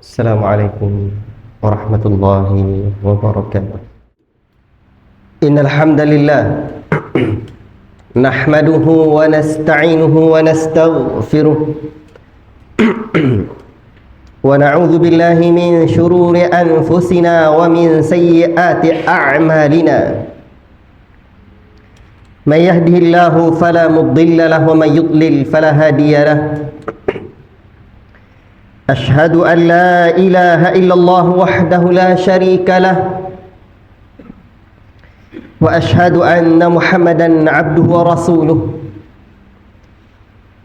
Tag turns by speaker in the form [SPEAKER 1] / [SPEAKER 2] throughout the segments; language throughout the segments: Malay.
[SPEAKER 1] Assalamualaikum warahmatullahi wabarakatuh. Innal hamdalillah nahmaduhu wa nasta'inuhu wa nastaghfiruh wa na'udzu billahi min shururi anfusina wa min sayyiati a'malina. May yahdihillahu fala mudilla lahu wa may yudlil fala hadiya lahu. أشهد أن لا إله إلا الله وحده لا شريك له وأشهد أن محمدا عبده ورسوله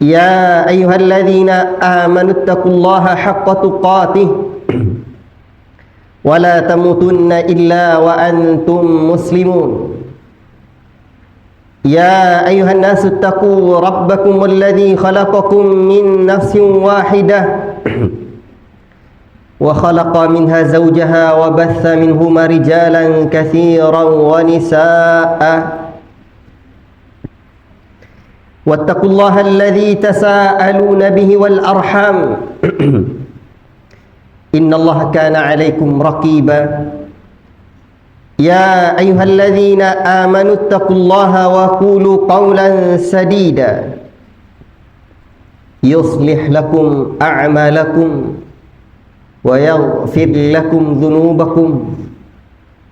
[SPEAKER 1] يا أيها الذين آمنوا اتقوا الله حق تقاته ولا تموتن إلا وأنتم مسلمون يا أيها الناس اتقوا ربكم الذي خلقكم من نفس واحدة وخلق منها زوجها وبث منهما رجالا كثيرا ونساء واتقوا الله الذي تساءلون به والأرحام إن الله كان عليكم رقيبا يا أيها الذين آمنوا اتقوا الله وقولوا قولا سديدا يصلح لكم أعمالكم ويغفر لكم ذنوبكم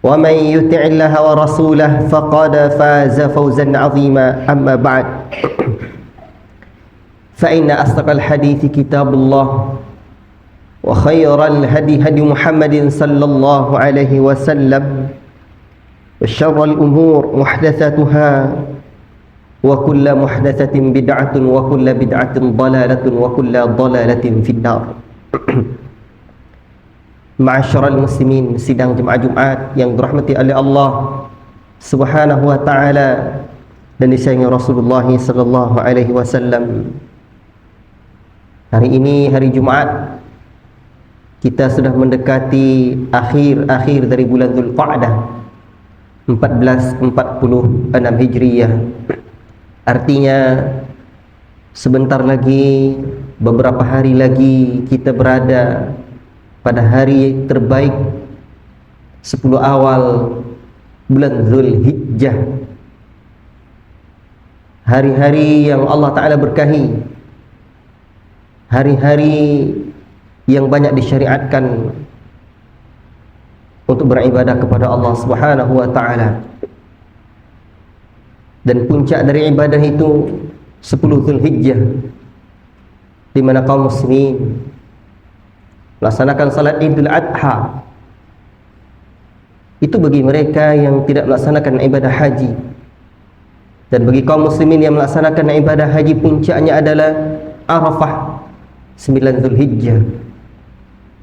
[SPEAKER 1] ومن يطع الله ورسوله فقد فاز فوزا عظيما. أما بعد فإن أصدق الحديث كتاب الله وخير الهدي هدي محمد صلى الله عليه وسلم وشر الأمور محدثاتها وكل محدثة بدعة وكل بدعة ضلالة وكل ضلالة في النار. Ma'asyiral muslimin, sidang jemaah Jumat yang dirahmati oleh Allah Subhanahu wa taala dan disayangi Rasulullah sallallahu alaihi wasallam. Hari ini hari Jumat, kita sudah mendekati akhir dari bulan Dzulqa'dah 1446 Hijriyah. Artinya sebentar lagi, beberapa hari lagi kita berada pada hari terbaik 10 awal bulan Zulhijjah. Hari-hari yang Allah Ta'ala berkahi, hari-hari yang banyak disyariatkan untuk beribadah kepada Allah Subhanahu wa Ta'ala. Dan puncak dari ibadah itu 10 Zulhijjah, di mana kaum muslimin melaksanakan salat Idul Adha. Itu bagi mereka yang tidak melaksanakan ibadah haji. Dan bagi kaum muslimin yang melaksanakan ibadah haji, puncaknya adalah Arafah 9 Zulhijjah.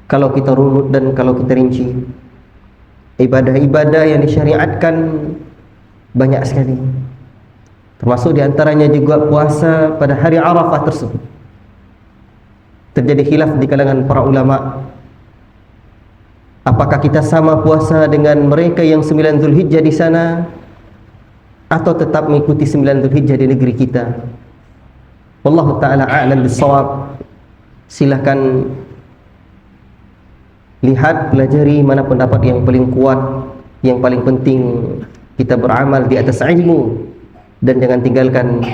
[SPEAKER 1] Kalau kita runut dan kalau kita rinci, ibadah-ibadah yang disyariatkan banyak sekali. Termasuk diantaranya juga puasa pada hari Arafah tersebut. Terjadi khilaf di kalangan para ulama, apakah kita sama puasa dengan mereka yang 9 Zulhijjah di sana, atau tetap mengikuti 9 Zulhijjah di negeri kita. Wallahu ta'ala a'lam bissawab. Silahkan lihat, pelajari mana pendapat yang paling kuat. Yang paling penting kita beramal di atas ilmu, dan jangan tinggalkan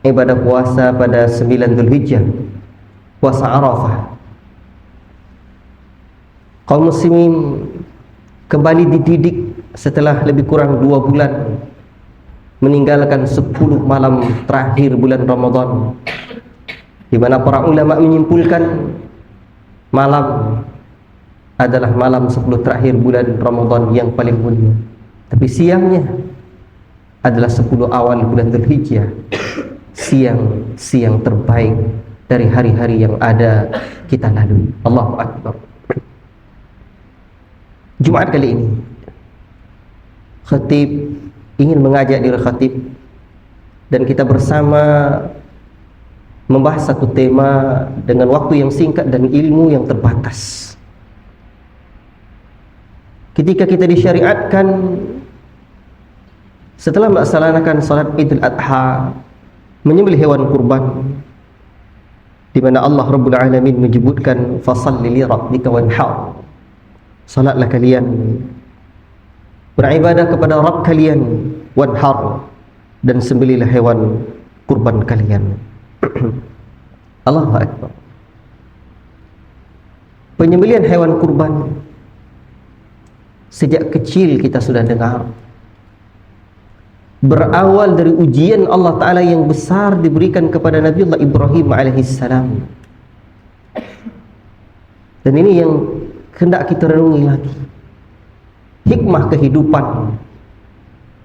[SPEAKER 1] ibadah puasa pada 9 Zulhijjah, puasa Arafah. Kaum muslimin kembali dididik setelah lebih kurang 2 bulan meninggalkan 10 malam terakhir bulan Ramadan, di mana para ulama menyimpulkan malam adalah malam 10 terakhir bulan Ramadan yang paling mulia, tapi siangnya adalah 10 awal bulan Dzulhijjah, siang terbaik dari hari-hari yang ada kita lalui. Allahu Akbar. Jumat kali ini khatib ingin mengajak diri khatib dan kita bersama membahas satu tema dengan waktu yang singkat dan ilmu yang terbatas. Ketika kita disyariatkan setelah melaksanakan salat Idul Adha, menyembelih hewan kurban, di mana Allah Rabbul Alamin menyebutkan fasalli li rabbika wanhar, salatlah kalian, beribadah kepada Rabb kalian, wanhar, dan sembelihlah hewan kurban kalian. Allahu Akbar. Penyembelihan hewan kurban sejak kecil kita sudah dengar, berawal dari ujian Allah Ta'ala yang besar diberikan kepada Nabiullah Ibrahim alaihissalam. Dan ini yang hendak kita renungi lagi, hikmah kehidupan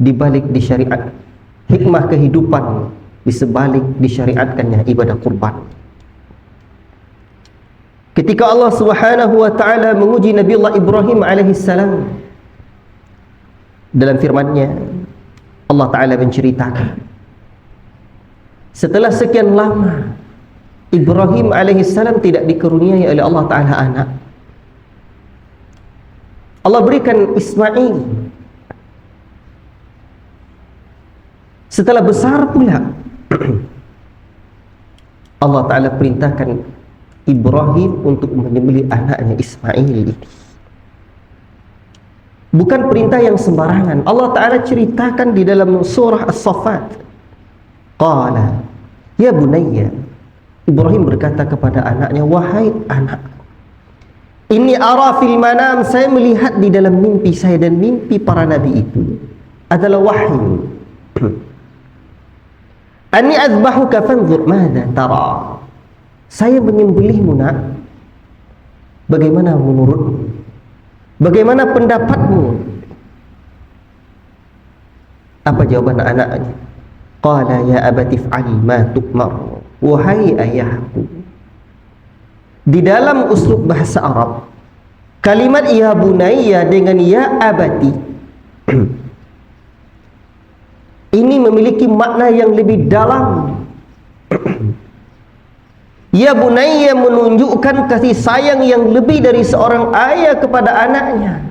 [SPEAKER 1] di balik disyariat, hikmah kehidupan di sebalik disyariatkannya ibadah kurban. Ketika Allah Subhanahu wa taala menguji Nabiullah Ibrahim alaihissalam dalam firman-Nya, Allah Ta'ala menceritakan setelah sekian lama Ibrahim alaihissalam tidak dikaruniai oleh Allah Ta'ala anak. Allah berikan Ismail. Setelah besar pula Allah Ta'ala perintahkan Ibrahim untuk menyembelih anaknya Ismail ini. Bukan perintah yang sembarangan. Allah Ta'ala ceritakan di dalam surah As-Saffat, qala ya bunayya, Ibrahim berkata kepada anaknya, wahai anak, inni ara fil manam, saya melihat di dalam mimpi saya, dan mimpi para nabi itu adalah wahyu. Anni azbahuka fanzur madza tara, saya menyembelihmu nak, bagaimana menurutmu, bagaimana pendapatmu? Apa jawaban anaknya? Qala ya abati f'al ma tu'mar, wahai ayahku. Di dalam uslub bahasa Arab, kalimat ya bunayya dengan ya abati ini memiliki makna yang lebih dalam. Ya bunayya menunjukkan kasih sayang yang lebih dari seorang ayah kepada anaknya.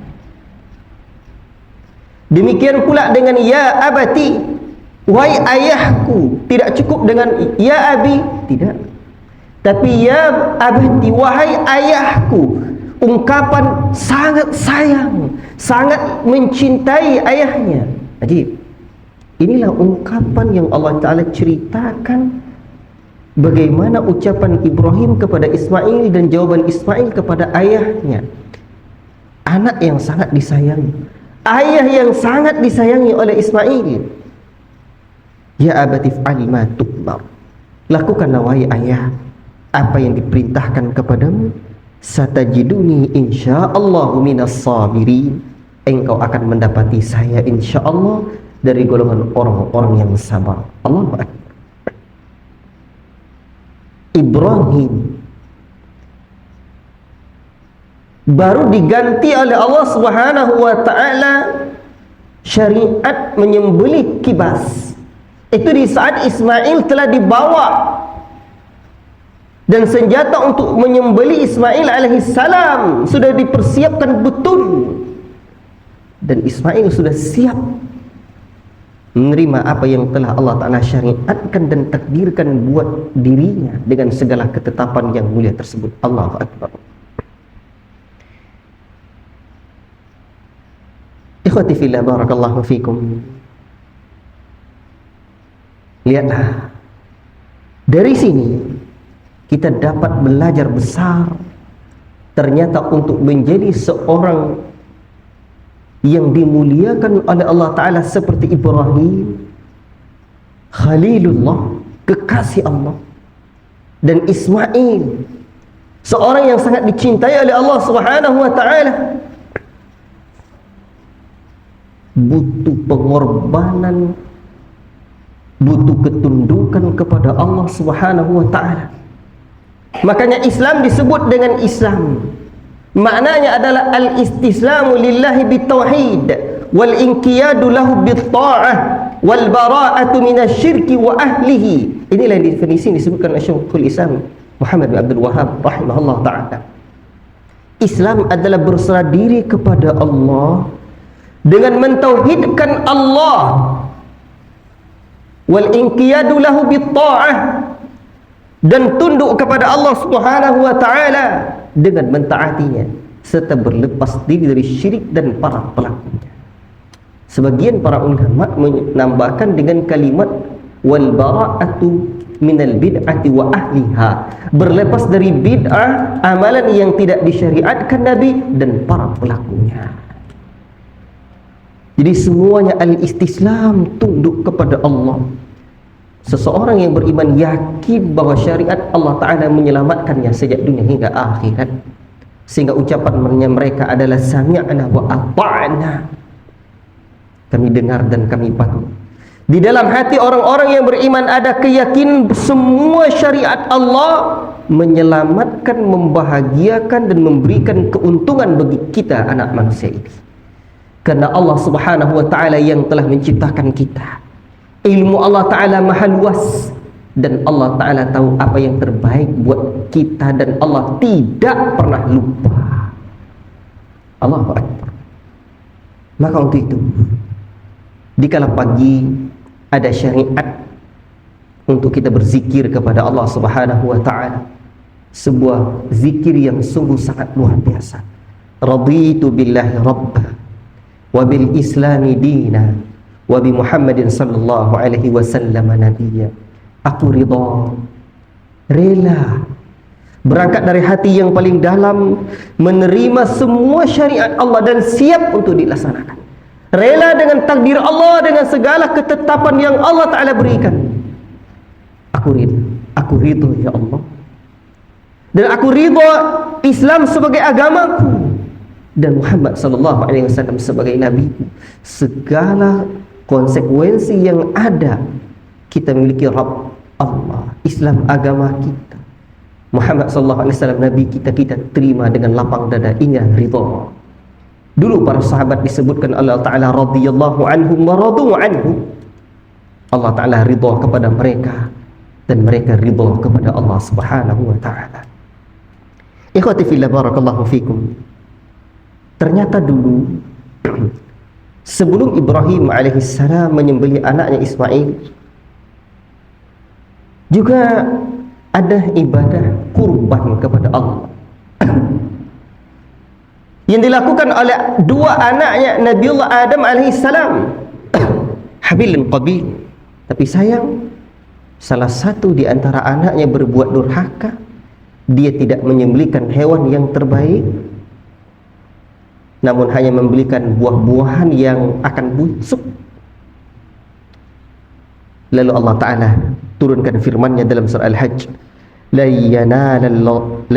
[SPEAKER 1] Demikian pula dengan ya abati, wahai ayahku. Tidak cukup dengan ya abi, tidak. Tapi ya abati, wahai ayahku. Ungkapan sangat sayang, sangat mencintai ayahnya. Ajib. Inilah ungkapan yang Allah Ta'ala ceritakan bagaimana ucapan Ibrahim kepada Ismail dan jawaban Ismail kepada ayahnya. Anak yang sangat disayangi, ayah yang sangat disayangi oleh Ismail. Ya abati f'al ma tu'mar, lakukanlah wahai ayah apa yang diperintahkan kepadamu. Satajiduni insyaallahu minas sabirin, engkau akan mendapati saya insyaallah dari golongan orang-orang yang sabar. Allahu Akbar. Ibrahim baru diganti oleh Allah Subhanahu wa taala syariat menyembelih kibas. Itu di saat Ismail telah dibawa, dan senjata untuk menyembelih Ismail alaihissalam sudah dipersiapkan betul, dan Ismail sudah siap menerima apa yang telah Allah Ta'ala syariatkan dan takdirkan buat dirinya dengan segala ketetapan yang mulia tersebut. Allahu Akbar. Ikhwati fillah, barakallahu fikum. Lihatlah, dari sini kita dapat belajar besar. Ternyata untuk menjadi seorang yang dimuliakan oleh Allah Ta'ala seperti Ibrahim, Khalilullah, kekasih Allah, dan Ismail, seorang yang sangat dicintai oleh Allah Subhanahu wa Ta'ala, butuh pengorbanan, butuh ketundukan kepada Allah Subhanahu wa Ta'ala. Makanya Islam disebut dengan Islam, maknanya adalah al-istislamu lillahi bitauhid wal inqiyadu lahu bitta'ah wal bara'atu minasyirki wa ahlihi. Inilah definisi disebutkan oleh Syekhul Islam Muhammad bin Abdul Wahhab rahimahullah ta'ala. Islam adalah berserah diri kepada Allah dengan mentauhidkan Allah, wal inqiyadu lahu bitta'ah, dan tunduk kepada Allah Subhanahu wa taala dengan mentaatinya serta berlepas diri dari syirik dan para pelakunya. Sebagian para ulama menambahkan dengan kalimat wal bara'atu minal bid'ati wa ahliha, berlepas dari bid'ah, amalan yang tidak disyariatkan Nabi dan para pelakunya. Jadi semuanya al-istislam, tunduk kepada Allah. Seseorang yang beriman yakin bahawa syariat Allah Ta'ala menyelamatkannya sejak dunia hingga akhirat, sehingga ucapan mereka adalah sami'na wa ata'na, kami dengar dan kami patuh. Di dalam hati orang-orang yang beriman ada keyakinan semua syariat Allah menyelamatkan, membahagiakan dan memberikan keuntungan bagi kita anak manusia ini. Karena Allah Subhanahu wa taala yang telah menciptakan kita. Ilmu Allah Taala maha luas dan Allah Taala tahu apa yang terbaik buat kita dan Allah tidak pernah lupa. Allahu Akbar. Maka untuk itu, dikala pagi ada syariat untuk kita berzikir kepada Allah Subhanahu wa taala, sebuah zikir yang sungguh sangat luar biasa. Raditu billahi rabba wa bil islami dina wa bi Muhammadin sallallahu alaihi wasallam nabiyya. Aku ridha, rela, berangkat dari hati yang paling dalam, menerima semua syariat Allah dan siap untuk dilaksanakan. Rela dengan takdir Allah, dengan segala ketetapan yang Allah Ta'ala berikan. Aku ridha ya Allah, dan aku ridha Islam sebagai agamaku dan Muhammad sallallahu alaihi wasallam sebagai nabiku. Segala konsekuensi yang ada, kita memiliki Rabb Allah, Islam agama kita, Muhammad sallallahu alaihi wasallam nabi kita, kita terima dengan lapang dada. Ini ridha. Dulu para sahabat disebutkan Allah Ta'ala radhiyallahu anhum wa radu anhu. Allah Ta'ala ridha kepada mereka dan mereka ridha kepada Allah Subhanahu wa taala. Ikhwati fillah, barakallahu fikum. Ternyata dulu sebelum Ibrahim alaihissalam menyembelih anaknya Ismail, juga ada ibadah kurban kepada Allah yang dilakukan oleh dua anaknya Nabiullah Adam alaihissalam, Habil dan Qabil. Tapi sayang, salah satu di antara anaknya berbuat durhaka. Dia tidak menyembelihkan hewan yang terbaik, namun hanya membelikan buah-buahan yang akan busuk. Lalu Allah Ta'ala turunkan firman-Nya dalam surah Al-Hajj, la yanalallah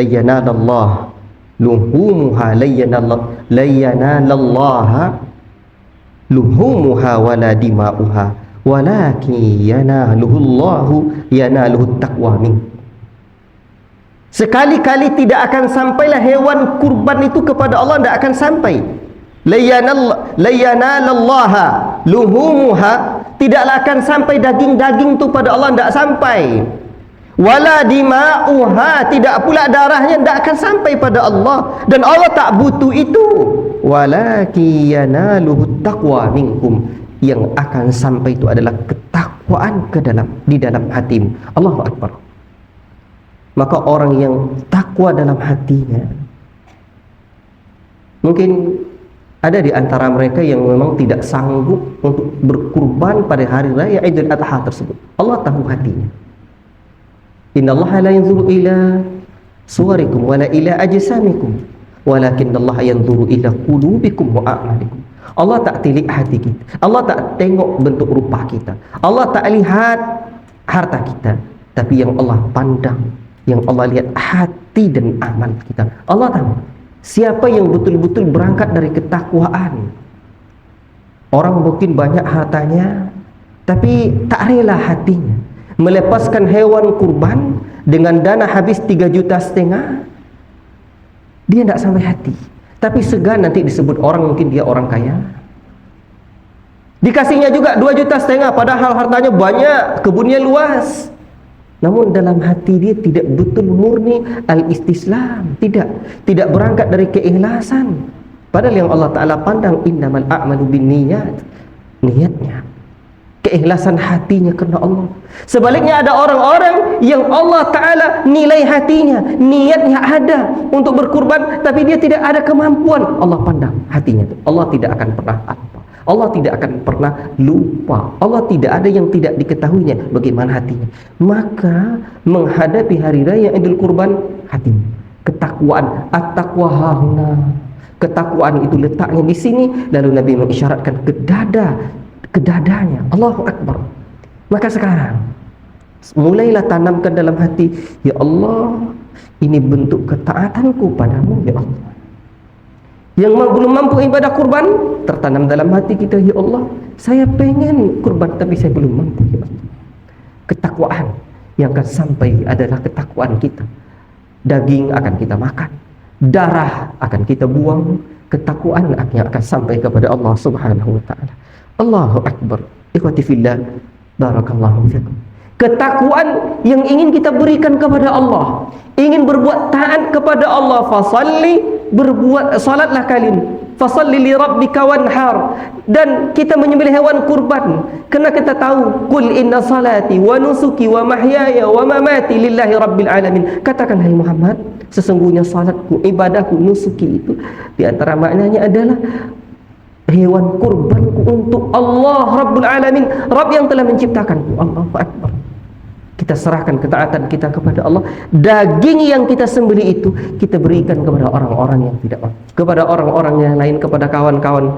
[SPEAKER 1] luhumuha la yanalallaha luhumuha wala dima'uha walakin yanaluhu taqwa minkum. Sekali-kali tidak akan sampailah hewan kurban itu kepada Allah, tidak akan sampai. La yanalallaha luhumuha, tidaklah akan sampai daging-daging itu pada Allah, tidak sampai. Wala dima'uha, tidak pula darahnya, tidak akan sampai pada Allah, dan Allah tak butuh itu. Walakin yanaluhu taqwa minkum, yang akan sampai itu adalah ketakwaan di dalam hatimu. Allahu Akbar. Maka orang yang takwa dalam hatinya, mungkin ada di antara mereka yang memang tidak sanggup untuk berkurban pada hari raya Idul Adha tersebut. Allah tahu hatinya. Innallaha la yanzuru ila suwarikum wala ila ajsamikum, walakinnallaha yanzuru ila qulubikum wa a'malikum. Allah tak tilik hati kita, Allah tak tengok bentuk rupa kita, Allah tak lihat harta kita, tapi yang Allah pandang, yang Allah lihat hati dan amal kita. Allah tahu siapa yang betul-betul berangkat dari ketakwaan. Orang mungkin banyak hartanya, tapi tak rela hatinya melepaskan hewan kurban dengan dana habis 3,5 juta. Dia tidak sampai hati, tapi segan nanti disebut orang, mungkin dia orang kaya. Dikasihnya juga 2,5 juta, padahal hartanya banyak, kebunnya luas, namun dalam hati dia tidak betul murni al-istislam, tidak berangkat dari keikhlasan. Padahal yang Allah Ta'ala pandang innamal a'malu binniyat, niatnya, keikhlasan hatinya karena Allah. Sebaliknya ada orang-orang yang Allah Ta'ala nilai hatinya, niatnya ada untuk berkurban, tapi dia tidak ada kemampuan. Allah pandang hatinya itu. Allah tidak akan pernah apa, Allah tidak akan pernah lupa. Allah tidak ada yang tidak diketahuinya bagaimana hatinya. Maka menghadapi hari raya Idul Kurban, hatinya, ketakwaan, at-taqwa hahuna. Ketakwaan itu letaknya di sini. Lalu Nabi mengisyaratkan ke dadanya. Allahu Akbar. Maka sekarang mulailah tanamkan dalam hati, ya Allah, ini bentuk ketaatanku padamu, ya Allah. Yang belum mampu ibadah kurban, tertanam dalam hati kita, ya Allah, saya pengen kurban tapi saya belum mampu, ya Allah. Ketakwaan yang akan sampai adalah ketakwaan kita. Daging akan kita makan, darah akan kita buang, ketakwaan yang akan sampai kepada Allah Subhanahu wa Ta'ala. Allahu Akbar. Ikhwati fillah, barakallahu fikum. Ketakwaan yang ingin kita berikan kepada Allah, ingin berbuat taat kepada Allah. Fasalli, berbuat salatlah kalian. Fasalli li rabbika wanhar. Dan kita menyembelih hewan kurban karena kita tahu, qul inna salati wa nusuki wa mahyaya wa mamati lillahi rabbil alamin. Katakanlah Muhammad, sesungguhnya salatku, ibadahku, nusuki itu di antara maknanya adalah hewan kurbanku untuk Allah Rabbul Alamin, Rabb yang telah menciptakanku. Allahu Akbar. Kita serahkan ketaatan kita kepada Allah. Daging yang kita sembelih itu kita berikan kepada orang-orang yang tidak mampu, kepada orang-orang yang lain, kepada kawan-kawan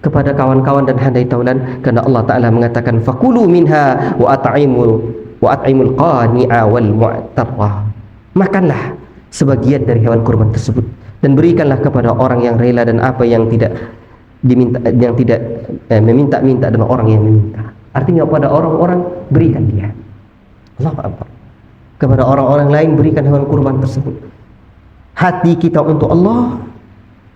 [SPEAKER 1] kepada kawan-kawan dan handai taulan, karena Allah Ta'ala mengatakan fakulu minha wa at'imul qani'a wal mu'tarrah. Makanlah sebagian dari hewan kurban tersebut dan berikanlah kepada orang yang rela dan apa yang tidak diminta, yang tidak meminta-minta dan orang yang meminta. Artinya pada orang-orang berikan dia. Allahu Akbar. Kepada orang-orang lain berikan hewan kurban tersebut. Hati kita untuk Allah,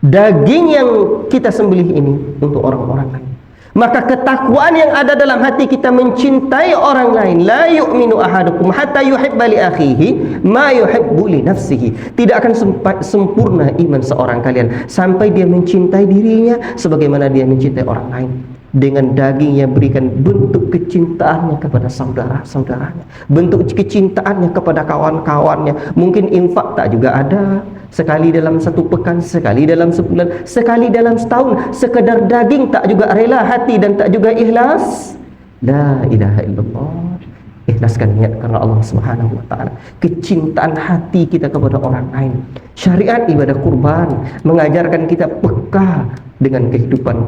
[SPEAKER 1] daging yang kita sembelih ini untuk orang-orang lain. Maka ketakwaan yang ada dalam hati kita mencintai orang lain. La yu'minu ahadukum hatta yuhibba li akhihi ma yuhibbu li nafsihi. Tidak akan sempurna iman seorang kalian sampai dia mencintai dirinya sebagaimana dia mencintai orang lain. Dengan dagingnya berikan bentuk kecintaannya kepada saudara-saudaranya, bentuk kecintaannya kepada kawan-kawannya. Mungkin infak tak juga ada, sekali dalam satu pekan, sekali dalam sebulan, sekali dalam setahun. Sekedar daging tak juga rela hati dan tak juga ikhlas. La ilaha illallah. Ikhlaskan niat karena Allah Subhanahu wa Ta'ala. Kecintaan hati kita kepada orang lain. Syariat ibadah kurban mengajarkan kita peka dengan kehidupan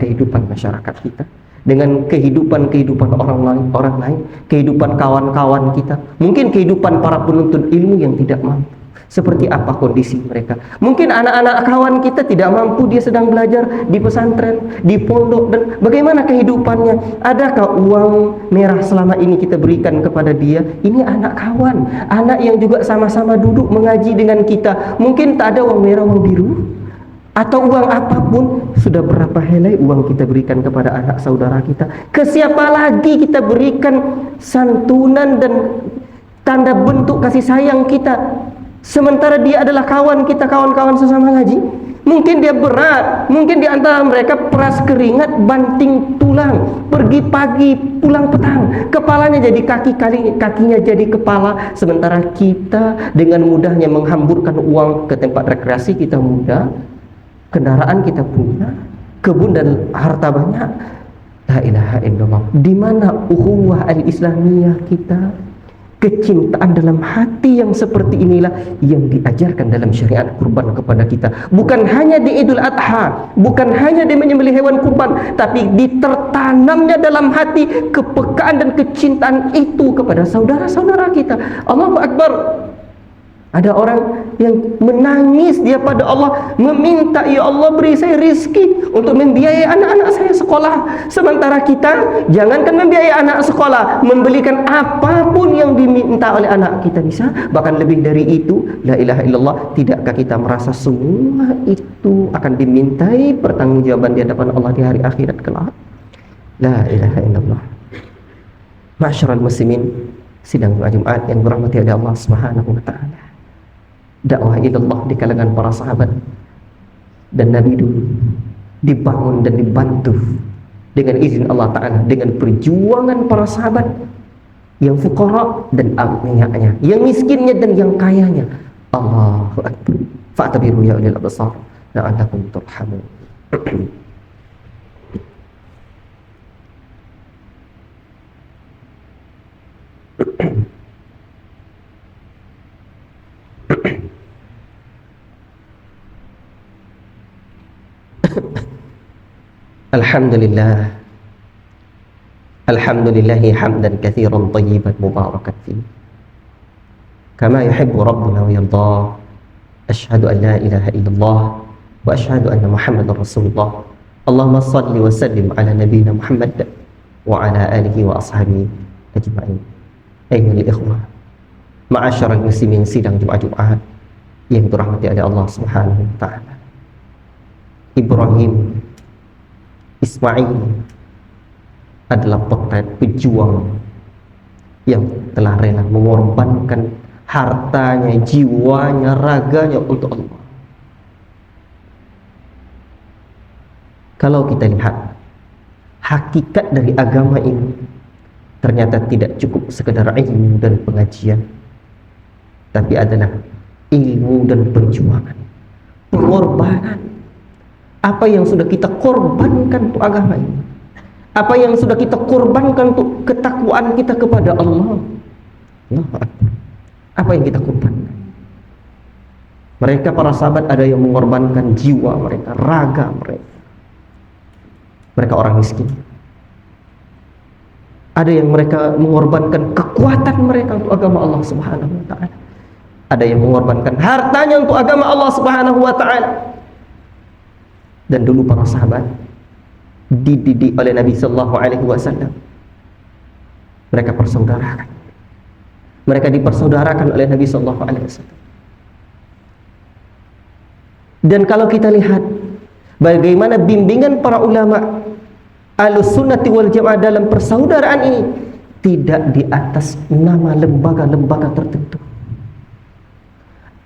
[SPEAKER 1] masyarakat kita, dengan kehidupan orang lain, kehidupan kawan-kawan kita, mungkin kehidupan para penuntut ilmu yang tidak mampu. Seperti apa kondisi mereka? Mungkin anak-anak kawan kita tidak mampu, dia sedang belajar di pesantren, di pondok, dan bagaimana kehidupannya? Adakah uang merah selama ini kita berikan kepada dia? Ini anak kawan, anak yang juga sama-sama duduk mengaji dengan kita. Mungkin tak ada uang merah, uang biru, atau uang apapun. Sudah berapa helai uang kita berikan kepada anak saudara kita? Ke siapa lagi kita berikan santunan dan tanda bentuk kasih sayang kita? Sementara dia adalah kawan kita, kawan-kawan sesama ngaji. Mungkin dia berat, mungkin di antara mereka peras keringat, banting tulang, pergi pagi, pulang petang, kepalanya jadi kaki, kakinya jadi kepala. Sementara kita dengan mudahnya menghamburkan uang ke tempat rekreasi kita mudah, kendaraan kita punya, kebun dan harta banyak. La ilaha illallah. Di mana ukhuwah al-islamiyah kita? Kecintaan dalam hati yang seperti inilah yang diajarkan dalam syariat kurban kepada kita. Bukan hanya di Idul Adha, bukan hanya di menyembelih hewan kurban, tapi ditertanamnya dalam hati kepekaan dan kecintaan itu kepada saudara-saudara kita. Allahu Akbar. Ada orang yang menangis dia pada Allah, meminta, ya Allah beri saya rezeki untuk membiayai anak-anak saya sekolah. Sementara kita jangankan membiayai anak sekolah, membelikan apapun yang diminta oleh anak kita bisa, bahkan lebih dari itu. La ilaha illallah. Tidakkah kita merasa semua itu akan dimintai pertanggungjawaban di hadapan Allah di hari akhirat kelak? La ilaha illallah. Ma'asyiral muslimin, sidang Jumat yang dirahmati oleh Allah Subhanahu wa Ta'ala. Dakwah ilallah di kalangan para sahabat dan Nabi dulu dibangun dan dibantu dengan izin Allah Ta'ala, dengan perjuangan para sahabat yang fuqara dan aghniyanya, yang miskinnya dan yang kayanya. Allahu Akbar. Fa'tabiru ya ulil absar la'allakum turhamun. Alhamdulillah, alhamdulillahi hamdan katsiran thayyiban mubarakan fihi kama yuhibbu rabbuna wa yarda. Asyhadu an la ilaha illallah wa asyhadu anna Muhammadar Rasulullah. Allahumma shalli wa sallim ala nabiyyina Muhammad wa ala alihi wa ashabihi ajma'in. Ayyuhal ikhwah, ma'asyiral muslimin, sidang Jumat yang dirahmati oleh Allah Subhanahu wa taala. Ibrahim Ismail adalah potret pejuang yang telah rela mengorbankan hartanya, jiwanya, raganya untuk Allah. Kalau kita lihat hakikat dari agama ini, ternyata tidak cukup sekedar ilmu dan pengajian, tapi adalah ilmu dan perjuangan, pengorbanan. Apa yang sudah kita korbankan untuk agama ini, apa yang sudah kita korbankan untuk ketakwaan kita kepada Allah. Apa yang kita korbankan? Mereka para sahabat ada yang mengorbankan jiwa mereka, raga mereka. Mereka orang miskin. Ada yang mereka mengorbankan kekuatan mereka untuk agama Allah Subhanahu wa taala. Ada yang mengorbankan hartanya untuk agama Allah Subhanahu wa taala. Dan dulu para sahabat dididik oleh Nabi sallallahu alaihi wasallam. Mereka persaudarakan. Mereka dipersaudarakan oleh Nabi sallallahu alaihi wasallam. Dan kalau kita lihat bagaimana bimbingan para ulama Ahlussunnati wal Jamaah dalam persaudaraan ini, tidak di atas nama lembaga-lembaga tertentu.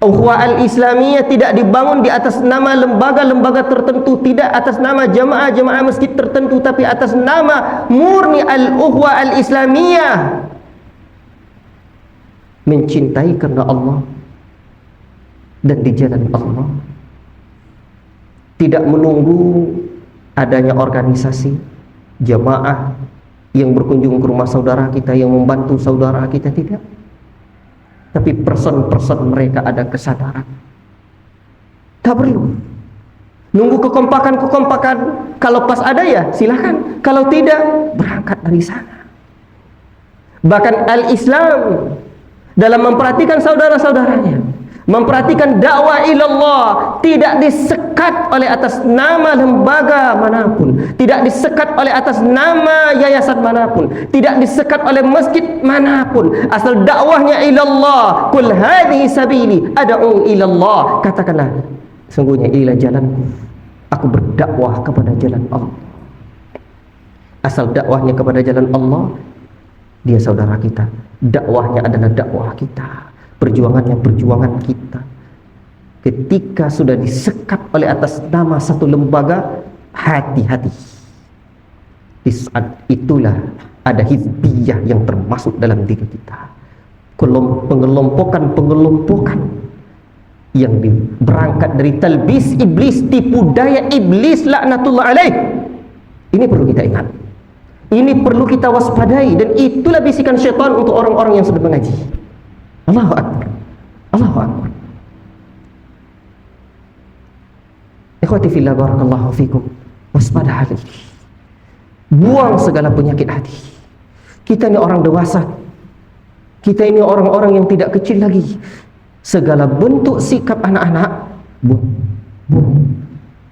[SPEAKER 1] Ukhuwah al-Islamiyah tidak dibangun di atas nama lembaga-lembaga tertentu, tidak atas nama jamaah-jamaah masjid tertentu, tapi atas nama murni al-Ukhuwah al-Islamiyah. Mencintai karena Allah dan di jalan Allah. Tidak menunggu adanya organisasi jamaah yang berkunjung ke rumah saudara kita, yang membantu saudara kita, tidak. Tapi person-person mereka ada kesadaran. Tak perlu nunggu kekompakan. Kalau pas ada ya silahkan, kalau tidak berangkat dari sana. Bahkan al-Islam dalam memperhatikan saudara-saudaranya, memperhatikan dakwah ilallah, tidak disekat oleh atas nama lembaga manapun, tidak disekat oleh atas nama yayasan manapun, tidak disekat oleh masjid manapun. Asal dakwahnya ilallah, kul hadhihi sabili ad'u ilallah, katakanlah sungguhnya inilah jalanku, aku berdakwah kepada jalan Allah. Asal dakwahnya kepada jalan Allah, dia saudara kita, dakwahnya adalah dakwah kita, perjuangannya perjuangan kita. Ketika sudah disekat oleh atas nama satu lembaga, hati-hati. Di saat itulah ada hizbiyah yang termasuk dalam diri kita, pengelompokan yang berangkat dari talbis iblis, tipu daya iblis laknatullah alaih. Ini perlu kita ingat, ini perlu kita waspadai, dan itulah bisikan syaitan untuk orang-orang yang sudah mengaji. Allahu Akbar, Allahu Akbar. Ikhwati fillah, barakallahu fikum. Waspada hati, buang segala penyakit hati. Kita ini orang dewasa, kita ini orang-orang yang tidak kecil lagi. Segala bentuk sikap anak-anak, buang.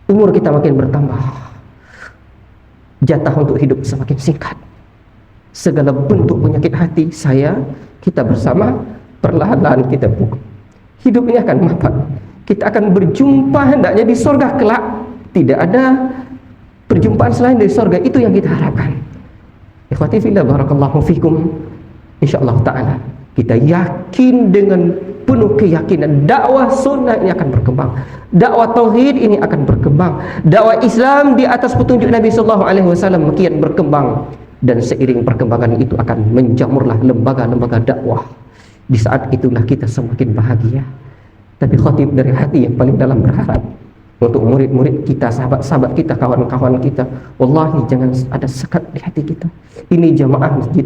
[SPEAKER 1] Umur kita makin bertambah, jatah untuk hidup semakin singkat. Segala bentuk penyakit hati kita bersama, perlahan-lahan kita buang. Hidup ini akan mapat. Kita akan berjumpa hendaknya di sorga kelak. Tidak ada perjumpaan selain dari sorga. Itu yang kita harapkan. Ikhwati fillah, barakallahu fikum. InsyaAllah ta'ala Kita yakin dengan penuh keyakinan dakwah sunnah ini akan berkembang, dakwah tauhid ini akan berkembang, dakwah Islam di atas petunjuk Nabi sallallahu alaihi wasallam kian berkembang, dan seiring perkembangan itu akan menjamurlah lembaga-lembaga dakwah. Di saat itulah kita semakin bahagia. Tapi khatib dari hati yang paling dalam berharap untuk murid-murid kita, sahabat-sahabat kita, kawan-kawan kita, wallahi jangan ada sekat di hati kita. Ini jamaah masjid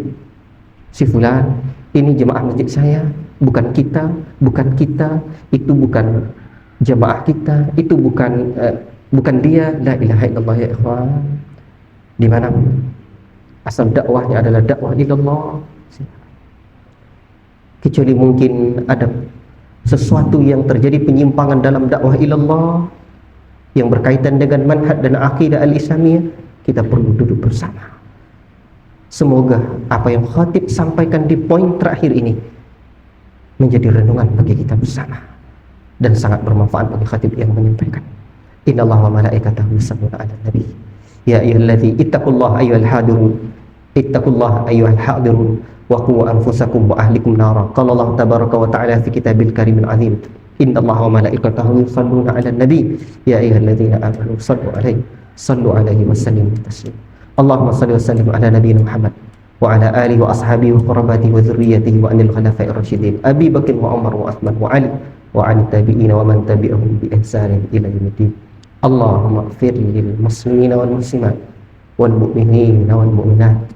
[SPEAKER 1] si fulan, ini jemaah masjid saya, bukan kita, itu bukan jemaah kita, itu bukan dia. La ilaha illallah ya ikhwan. Di mana asal dakwahnya adalah dakwah ilallah. Kecuali mungkin ada sesuatu yang terjadi penyimpangan dalam dakwah ilallah yang berkaitan dengan manhaj dan akidah al-islamiyah, kita perlu duduk bersama. Semoga apa yang khatib sampaikan di poin terakhir ini menjadi renungan bagi kita bersama dan sangat bermanfaat bagi khatib yang menyampaikan. Innallaha wa malaikatahu yusholluna 'alan nabi. Ya ayyuhalladzina ittaqullaha ayyuhal hadirun. Ittaqullaha ayyuhal hadirun wa qu anfusakum wa ahlikum nara. Qala Allah tabaraka wa ta'ala fi kitabil karimil azim. Innallaha wa malaikatahu yusholluna 'alan nabi. Ya ayyuhalladzina amanu sallu alaihi wa sallimu taslima. Allahumma salli wa sallim ala nabiyina Muhammad wa ala alihi wa ashabihi wa qurabatihi wa dzurriyyatihi wa anil khulafa'ir rasyidin Abi Bakr wa Umar wa Utsman wa Ali wa 'anil tabi'in wa man tabi'ahum bi ihsanin ila yaumil. Allahumma ighfir lil muslimina wal muslimat wal mu'minina wal mu'minat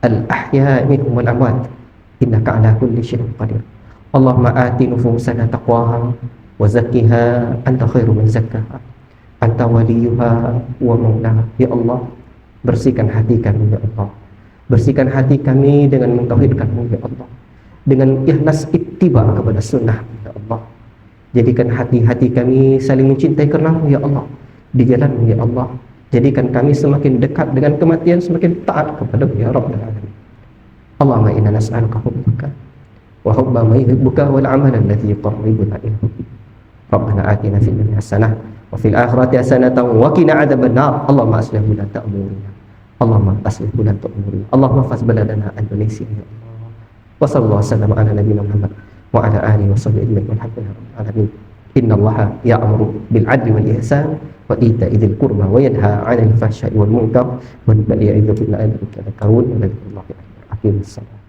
[SPEAKER 1] al ahya'i minhum wal amwat innaka 'ala kulli syai'in qadir. Allahumma ati nufusana taqwaha wa zakkiha anta khairu man zakkaha anta waliyuha wa maulaha. Ya Allah, bersihkan hati kami ya Allah, bersihkan hati kami dengan mentauhidkan-Mu ya Allah, dengan ikhlas ittiba kepada sunnah ya Allah. Jadikan hati-hati kami saling mencintai karena-Mu ya Allah, di jalan-Mu ya Allah. Jadikan kami semakin dekat dengan kematian, semakin taat kepada-Mu ya Rabbal alamin. Allahumma inna nas'aluka hubbaka wa hubba ma yuhibbuka wal amala alladhi yuqarribuna ila hubbik. Rabbana atina fid dunya hasanah wa fil akhirati hasanatan wa qina adzabannar. Allahumma aslih lana umurana. Allahumma aslih lana umurana. Allahumma faz baladana Indonesia ya Allah. Wa sallallahu wasallam ala nabiyina Muhammad wa ala alihi wa sahbihi ajma'in walhamdulillahi rabbil alamin. Innallaha ya'muru bil 'adli wal ihsan wa ita'i dzil qurba wa yanha 'anil fahsya'i wal munkar wal baghi ya'idzukum la'allakum tadhakkarun. Wa la ilaha illa anta.